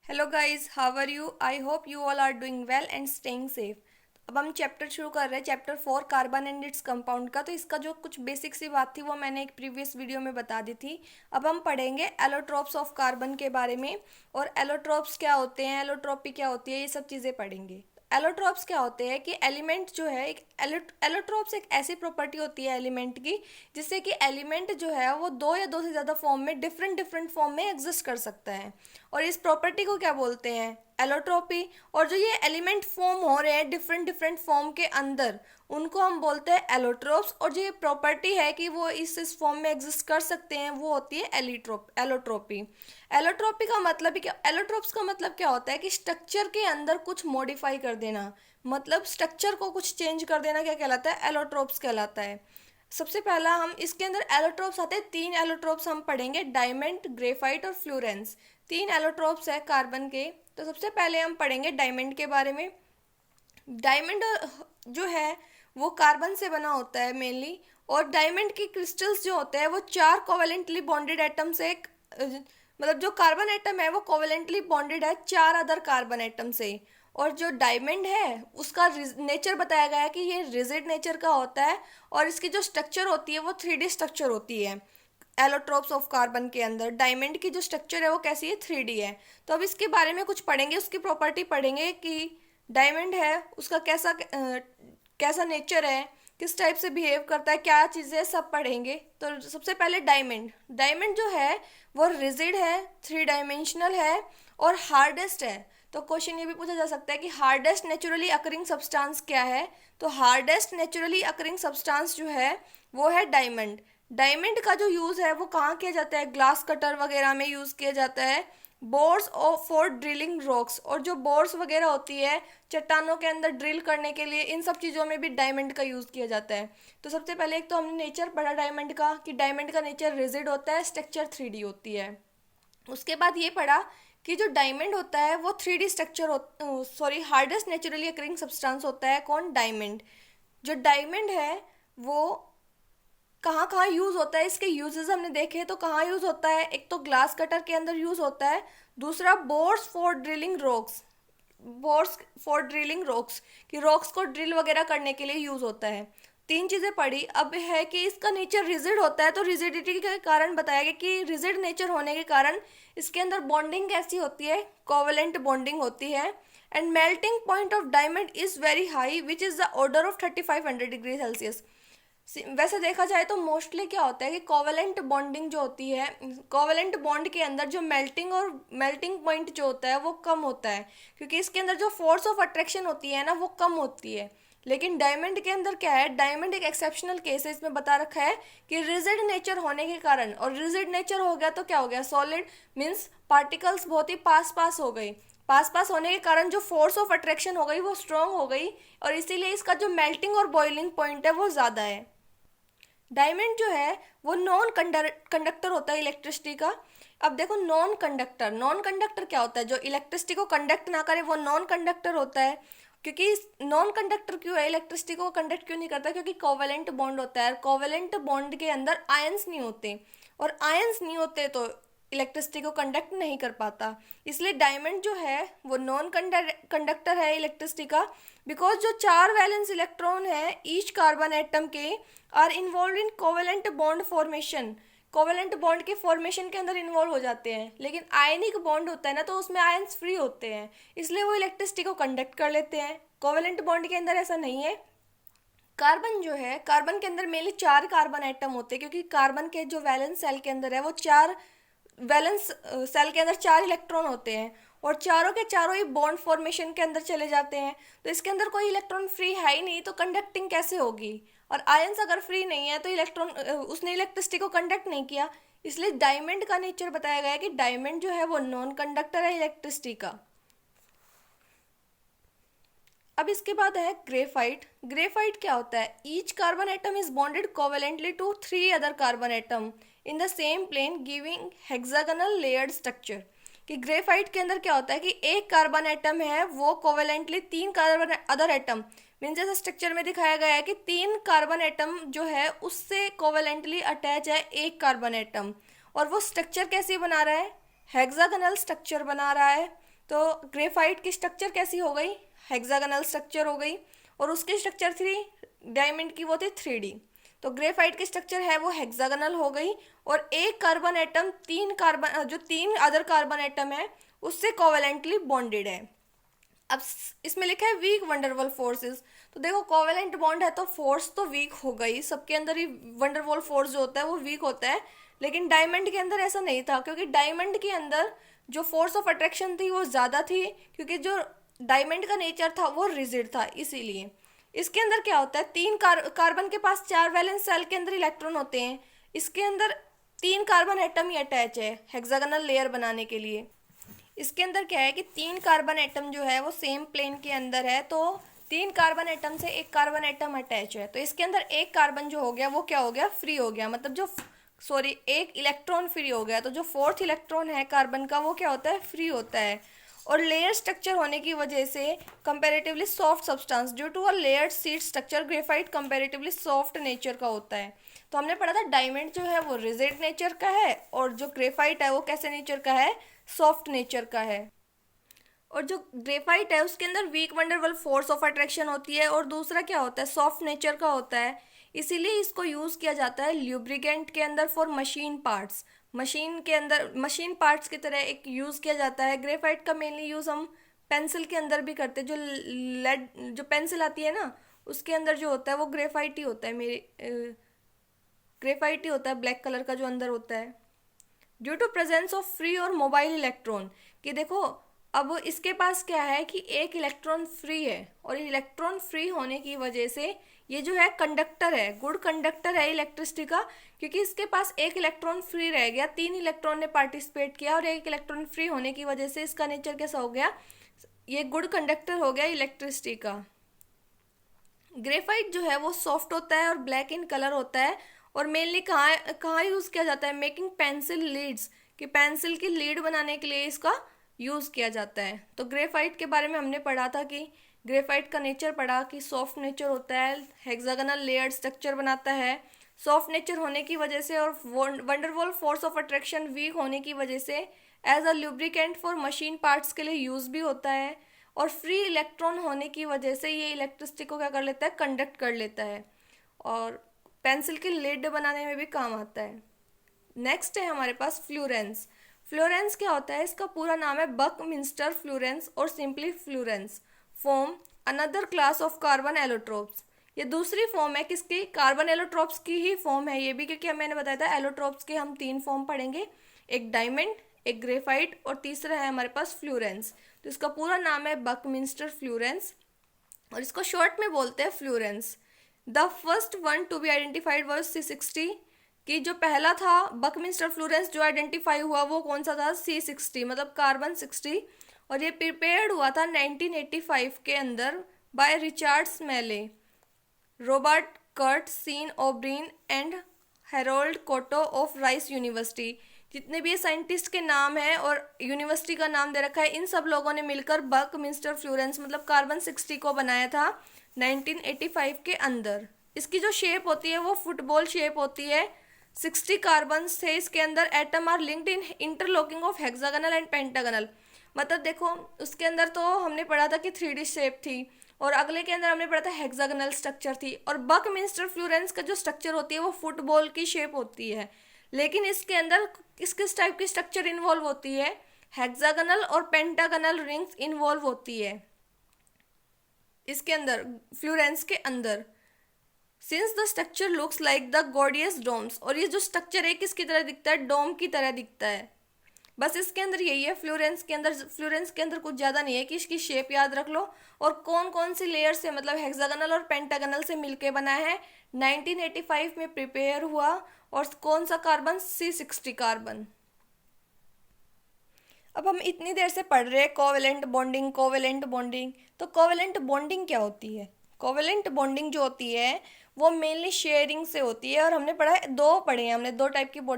Hello guys, how are you? I hope you all are doing well and staying safe. अब हम chapter शुरू कर रहे हैं, chapter 4 carbon and its compound का। तो इसका जो कुछ बेसिक सी बात थी वो मैंने एक प्रीवियस वीडियो में बता दी थी। अब हम पढ़ेंगे एलोट्रोप्स ऑफ कार्बन के बारे में, और एलोट्रोप्स क्या होते हैं, एलोट्रोपी क्या होती है, ये सब चीज़ें पढ़ेंगे। एलोट्रोप्स क्या होते हैं कि एलिमेंट जो है एक एलोट्रोप्स एक ऐसी प्रॉपर्टी होती है एलिमेंट की, जिससे कि एलिमेंट जो है वो दो या दो से ज़्यादा फॉर्म में डिफरेंट डिफरेंट फॉर्म में एग्जिस्ट कर सकता है। और इस प्रॉपर्टी को क्या बोलते हैं? एलोट्रोपी। और जो ये एलिमेंट फॉर्म हो रहे हैं डिफरेंट डिफरेंट फॉर्म के अंदर, उनको हम बोलते हैं एलोट्रोप्स। और जो ये प्रॉपर्टी है कि वो इस फॉर्म में एग्जिस्ट कर सकते हैं, वो होती है एलोट्रोपी। एलोट्रोपी का मतलब ही क्या, एलोट्रोप्स का मतलब क्या होता है कि स्ट्रक्चर के अंदर कुछ मॉडिफाई कर देना, मतलब स्ट्रक्चर को कुछ चेंज कर देना, क्या कहलाता है? एलोट्रोप्स कहलाता है। सबसे पहला हम इसके अंदर एलोट्रोप्स आते हैं, तीन एलोट्रोप्स हम पढ़ेंगे, डायमंड, ग्रेफाइट और फ्लोरेंस। तीन एलोट्रोप्स है कार्बन के। तो सबसे पहले हम पढ़ेंगे डायमंड के बारे में। डायमंड जो है वो कार्बन से बना होता है मेनली। और डायमंड के क्रिस्टल्स जो होते हैं वो चार कोवेलेंटली बॉन्डेड एटम से मतलब जो कार्बन एटम है वो कोवेलेंटली बॉन्डेड है चार अदर कार्बन एटम से। और जो डायमंड है उसका नेचर बताया गया है कि ये रिजिड नेचर का होता है, और इसकी जो स्ट्रक्चर होती है वो 3D स्ट्रक्चर होती है। एलोट्रोप्स ऑफ कार्बन के अंदर डायमंड की जो स्ट्रक्चर है वो कैसी है? 3D है। तो अब इसके बारे में कुछ पढ़ेंगे, उसकी प्रॉपर्टी पढ़ेंगे कि डायमंड है उसका कैसा नेचर है, किस टाइप से बिहेव करता है, क्या चीज़ें, सब पढ़ेंगे। तो सबसे पहले डायमंड। डायमंड जो है वो रिजिड है, 3 डायमेंशनल है और हार्डेस्ट है। तो क्वेश्चन ये भी पूछा जा सकता है कि हार्डेस्ट नेचुरली अकरिंग सब्सटेंस क्या है? तो हार्डेस्ट नेचुरली अकरिंग सब्सटेंस जो है वो है डायमंड। डायमंड का जो यूज़ है वो कहाँ किया जाता है? ग्लास कटर वगैरह में यूज़ किया जाता है। बोर्स और फॉर ड्रिलिंग रॉक्स, और जो बोर्स वगैरह होती है चट्टानों के अंदर ड्रिल करने के लिए, इन सब चीज़ों में भी डायमंड का यूज़ किया जाता है। तो सबसे पहले एक तो हमने नेचर पढ़ा डायमंड का, कि डायमंड का नेचर रिजिड होता है, स्ट्रक्चर 3D होती है। उसके बाद ये पढ़ा कि जो डायमंड होता है वो 3D structure sorry hardest naturally occurring substance होता है। कौन? डायमंड। जो डायमंड है वो कहाँ कहाँ यूज़ होता है, इसके यूजेस हमने देखे तो कहाँ यूज़ होता है? एक तो ग्लास कटर के अंदर यूज़ होता है, दूसरा bores for drilling rocks, bores for drilling rocks, कि रॉक्स को ड्रिल वगैरह करने के लिए यूज़ होता है। तीन चीज़ें पढ़ी। अब है कि इसका नेचर रिजिड होता है, तो रिजिडिटी के कारण बताया गया कि रिजिड नेचर होने के कारण इसके अंदर बॉन्डिंग कैसी होती है? कोवेलेंट बॉन्डिंग होती है। And melting point of diamond is very high which is the order of 3500 degree Celsius. वैसे देखा जाए तो मोस्टली क्या होता है कि कोवेलेंट बॉन्डिंग जो होती है, कोवेलेंट बॉन्ड के अंदर जो मेल्टिंग पॉइंट जो होता है वो कम होता है, क्योंकि इसके अंदर जो फोर्स ऑफ अट्रैक्शन होती है ना वो कम होती है। लेकिन डायमंड के अंदर क्या है? डायमंड एक एक्सेप्शनल केस है, इसमें बता रखा है कि रिजिड नेचर होने के कारण, और रिजिड नेचर हो गया तो क्या हो गया? सॉलिड मीन्स पार्टिकल्स बहुत ही पास पास हो गई, पास पास होने के कारण जो फोर्स ऑफ अट्रैक्शन हो गई वो स्ट्रांग हो गई, और इसीलिए इसका जो मेल्टिंग और बॉइलिंग पॉइंट है वो ज़्यादा है। डायमंड जो है वो नॉन कंडक्टर होता है इलेक्ट्रिसिटी का। अब देखो, नॉन कंडक्टर क्या होता है? जो इलेक्ट्रिसिटी को कंडक्ट ना करे वो नॉन कंडक्टर होता है। क्योंकि नॉन कंडक्टर क्यों है? इलेक्ट्रिसिटी को कंडक्ट क्यों नहीं करता? क्योंकि कोवेलेंट बॉन्ड होता है, कोवेलेंट बॉन्ड के अंदर आयंस नहीं होते, और आयंस नहीं होते तो इलेक्ट्रिसिटी को कंडक्ट नहीं कर पाता। इसलिए डायमंड जो है वो नॉन कंडक्टर है इलेक्ट्रिसिटी का, बिकॉज जो चार वैलेंस इलेक्ट्रॉन है ईच कार्बन एटम के are involve in covalent bond formation, covalent bond के फॉर्मेशन के अंदर इन्वॉल्व हो जाते हैं। लेकिन आयनिक बॉन्ड होता है ना, तो उसमें आयंस फ्री होते हैं, इसलिए वो इलेक्ट्रिसिटी को कंडक्ट कर लेते हैं। कोवेलेंट बॉन्ड के अंदर ऐसा नहीं है। कार्बन जो है, कार्बन के अंदर मेनली चार कार्बन एटम होते हैं, क्योंकि कार्बन के जो वैलेंस सेल के अंदर है वो चार वैलेंस सेल के अंदर चार इलेक्ट्रॉन होते हैं, और चारों के चारों ही बॉन्ड फॉर्मेशन के अंदर चले जाते हैं। तो इसके अंदर कोई इलेक्ट्रॉन फ्री है ही नहीं, तो कंडक्टिंग कैसे होगी? और आयंस अगर फ्री नहीं है तो इलेक्ट्रॉन उसने इलेक्ट्रिसिटी को कंडक्ट नहीं किया। इसलिए डायमंड का नेचर बताया गया है कि डायमंड जो है वो नॉन कंडक्टर है इलेक्ट्रिसिटी का। अब इसके बाद है ग्रेफाइट। ग्रेफाइट क्या होता है? Each carbon atom is bonded covalently to 3 other carbon atom in the same plane giving hexagonal layered structure. कि ग्रेफाइट के अंदर क्या होता है कि एक कार्बन एटम है वो covalently 3 carbon other atom, mean जैसे स्ट्रक्चर में दिखाया गया है कि 3 कार्बन एटम जो है उससे कोवेलेंटली अटैच है एक कार्बन एटम, और वो स्ट्रक्चर कैसे बना रहा है? हेक्सागोनल स्ट्रक्चर बना रहा है। तो ग्रेफाइट की स्ट्रक्चर कैसी हो गई, हेक्सागोनल स्ट्रक्चर हो गई, और उसकी स्ट्रक्चर थी डायमंड की, वो थी 3D। तो ग्रेफाइट की स्ट्रक्चर है वो हेक्सागोनल हो गई, और एक कार्बन एटम जो 3 अदर कार्बन एटम है उससे कोवेलेंटली बॉन्डेड है। अब इसमें लिखा है वीक वंडरवॉल फोर्सेस। तो देखो कोवेलेंट बॉन्ड है तो फोर्स तो वीक हो गई, सबके अंदर ही वंडरवॉल फोर्स जो होता है वो वीक होता है, लेकिन डायमंड के अंदर ऐसा नहीं था, क्योंकि डायमंड के अंदर जो फोर्स ऑफ अट्रैक्शन थी वो ज़्यादा थी, क्योंकि जो डायमंड का नेचर था वो रिजिड था। इसीलिए इसके अंदर क्या होता है, कार्बन के पास 4 वैलेंस सेल के अंदर इलेक्ट्रॉन होते हैं, इसके अंदर 3 कार्बन एटम ही अटैच है हेक्सागोनल लेयर बनाने के लिए। इसके अंदर क्या है कि 3 कार्बन एटम जो है वो सेम प्लेन के अंदर है, तो 3 कार्बन एटम से एक कार्बन एटम अटैच है, तो इसके अंदर एक कार्बन जो हो गया वो क्या हो गया, फ्री हो गया, मतलब जो एक इलेक्ट्रॉन फ्री हो गया, तो जो 4th इलेक्ट्रॉन है कार्बन का वो क्या होता है, फ्री होता है। और लेयर स्ट्रक्चर होने की वजह से comparatively soft substance, due to a layered sheet structure graphite comparatively soft nature का होता है। तो हमने पढ़ा था डायमंड जो है वो रिजिड नेचर का है, और जो ग्रेफाइट है वो कैसे नेचर का है, सॉफ्ट नेचर का है। और जो ग्रेफाइट है उसके अंदर weak van der Waals force of attraction होती है, और दूसरा क्या होता है, सॉफ्ट नेचर का होता है। इसीलिए इसको यूज़ किया जाता है ल्यूब्रिकेंट के अंदर फॉर मशीन पार्ट्स, मशीन के अंदर मशीन पार्ट्स की तरह एक यूज़ किया जाता है। ग्रेफाइट का मेनली यूज़ हम पेंसिल के अंदर भी करते हैं, जो लेड जो पेंसिल आती है ना उसके अंदर जो होता है वो ग्रेफाइट ही होता है, ग्रेफाइट ही होता है, ब्लैक कलर का जो अंदर होता है। Due to presence of free और मोबाइल इलेक्ट्रॉन, कि देखो अब इसके पास क्या है कि एक इलेक्ट्रॉन फ्री है, और इलेक्ट्रॉन फ्री होने की वजह से ये जो है कंडक्टर है, गुड कंडक्टर है इलेक्ट्रिसिटी का, क्योंकि इसके पास एक इलेक्ट्रॉन फ्री रह गया, 3 इलेक्ट्रॉन ने पार्टिसिपेट किया और एक इलेक्ट्रॉन फ्री होने की वजह से इसका नेचर कैसा हो गया, ये गुड कंडक्टर हो गया इलेक्ट्रिसिटी का। ग्रेफाइट जो है वो सॉफ्ट होता है और ब्लैक इन कलर होता है, और मेनली कहाँ कहाँ यूज़ किया जाता है, मेकिंग पेंसिल लीड्स, कि पेंसिल की लीड बनाने के लिए इसका यूज़ किया जाता है। तो ग्रेफाइट के बारे में हमने पढ़ा था कि ग्रेफाइट का नेचर पढ़ा कि सॉफ्ट नेचर होता है, हेक्सागोनल लेयर्ड स्ट्रक्चर बनाता है, सॉफ्ट नेचर होने की वजह से और van der Waals force of attraction weak होने की वजह से as a lubricant for machine parts के लिए यूज़ भी होता है, और फ्री इलेक्ट्रॉन होने की वजह से ये इलेक्ट्रिसिटी को क्या कर लेता है, कंडक्ट कर लेता है, और पेंसिल की लिड बनाने में भी काम आता है। नेक्स्ट है हमारे पास फ्लोरेंस। फ्लोरेंस क्या होता है, इसका पूरा नाम है बकमिंस्टर फ्लोरेंस और simply Florence form another class of carbon allotropes. ये दूसरी फॉर्म है किसकी, कार्बन एलोट्रोप्स की ही फॉर्म है ये भी, क्योंकि मैंने बताया था एलोट्रोप्स के हम 3 फॉर्म पढ़ेंगे, एक डायमंड, एक ग्रेफाइट और तीसरा है हमारे पास फ्लोरेंस। तो इसका पूरा नाम है बकमिंस्टर फ्लोरेंस, और इसको शॉर्ट में बोलते हैं Florence. The first one to be identified was C60, कि जो पहला था बकमिंस्टर फ्लोरेंस जो आइडेंटिफाई हुआ वो कौन सा था, C60 मतलब कार्बन 60, और ये प्रिपेयर्ड हुआ था 1985 के अंदर by Richard Smalley, Robert Curl, Sean O'Brien and Harold Kroto of Rice University. जितने भी ये साइंटिस्ट के नाम हैं और यूनिवर्सिटी का नाम दे रखा है, इन सब लोगों ने मिलकर बकमिंस्टर फ्लोरेंस मतलब कार्बन 60 को बनाया था 1985 के अंदर। इसकी जो शेप होती है वो फुटबॉल शेप होती है, 60 कार्बन थे इसके अंदर, atom are linked in interlocking of hexagonal and pentagonal. मतलब देखो उसके अंदर तो हमने पढ़ा था कि 3D शेप थी, और अगले के अंदर हमने पढ़ा था हेक्सागोनल स्ट्रक्चर थी, और बकमिंस्टर फ्लोरेंस का जो स्ट्रक्चर होती है वो फुटबॉल की शेप होती है, लेकिन इसके अंदर किस टाइप की स्ट्रक्चर इन्वॉल्व होती है, हेक्सागोनल और पेंटागोनल रिंग्स इन्वॉल्व होती है इसके अंदर, फ्लोरेंस के अंदर। Since the structure looks like the gorgeous domes, और ये जो स्ट्रक्चर है किसकी तरह दिखता है, डोम की तरह दिखता है। बस इसके अंदर यही है फ्लोरेंस के अंदर कुछ ज़्यादा नहीं है, कि इसकी शेप याद रख लो और कौन कौन सी लेयर से मतलब हेक्सागोनल और पेंटागोनल से मिलके बना है, 1985 में प्रिपेयर हुआ, और कौन सा कार्बन, C60 कार्बन। अब हम इतनी देर से पढ़ रहे हैं कोवेलेंट बॉन्डिंग, कोवेलेंट बॉन्डिंग। तो कोवेलेंट बॉन्डिंग क्या होती है, कोवेलेंट बॉन्डिंग जो होती है वो मेनली शेयरिंग से होती है, और हमने पढ़ा है 2 पढ़े हैं हमने 2 टाइप की बॉन्डिंग